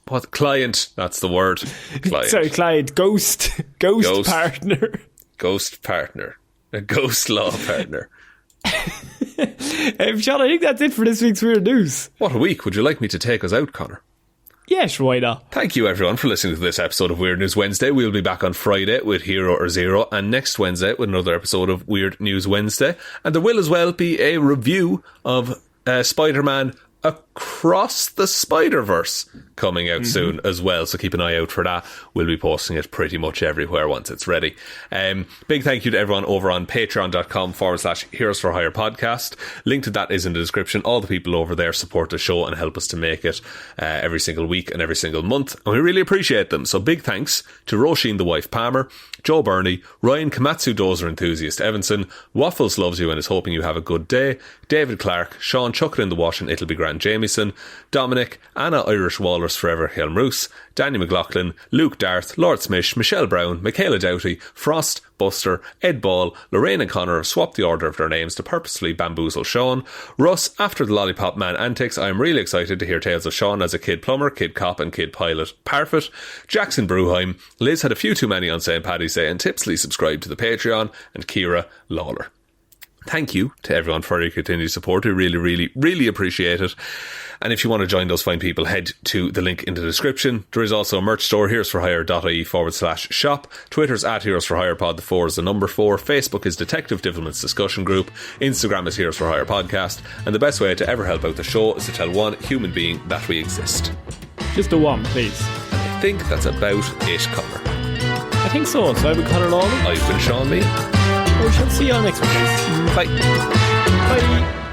what client? That's the word. Client. Sorry, client. Ghost partner. Ghost partner. A ghost law partner. Sean, I think that's it for this week's Weird News. What a week. Would you like me to take us out, Conor? Yes, why not? Thank you everyone for listening to this episode of Weird News Wednesday. We'll be back on Friday with Hero or Zero, and next Wednesday with another episode of Weird News Wednesday. And there will as well be a review of Spider-Man Across the Spider-Verse coming out soon as well, so keep an eye out for that. We'll be posting it pretty much everywhere once it's ready. Big thank you to everyone over on patreon.com/Heroes for Hire podcast. Link to that is in the description. All the people over there support the show and help us to make it every single week and every single month, and we really appreciate them. So big thanks to Róisín the wife Palmer, Joe Burney, Ryan Komatsu Dozer Enthusiast Evanson, Waffles loves you and is hoping you have a good day, David Clarke, Shaun Chuck in the wash and it'll be grand Jamieson, Dominic, Anna Irish Walrus Forever Hjelmroos, Danny McLaughlin, Luke Darth, Lordsmish, Michelle Browne, Michaela Doughty, Frost, Buster, Ed Ball, Lorraine and Conor swap the order of their names to purposefully bamboozle Seán, Russ, after the Lollipop Man antics, I am really excited to hear tales of Seán as a kid plumber, kid cop and kid pilot-Parfitt, Jackson Brueheim, Liz had a few too many on St. Paddy's Day and tipsily subscribed to the Patreon, and Ciara Lawler. Thank you to everyone for your continued support. We really, really, really appreciate it. And if you want to join those fine people, head to the link in the description. There is also a merch store, heroesforhire.ie/shop. Twitter's @heroesforhirepod, the 4 is the number 4. Facebook is Detective Divilment's discussion group. Instagram is Heroes for Hire podcast. And the best way to ever help out the show is to tell one human being that we exist. Just a one, please. And I think that's about it, Conor. I think so. So I've been Conor Lawler. I've been Seán Lee. We shall see you all next week. Bye. Bye.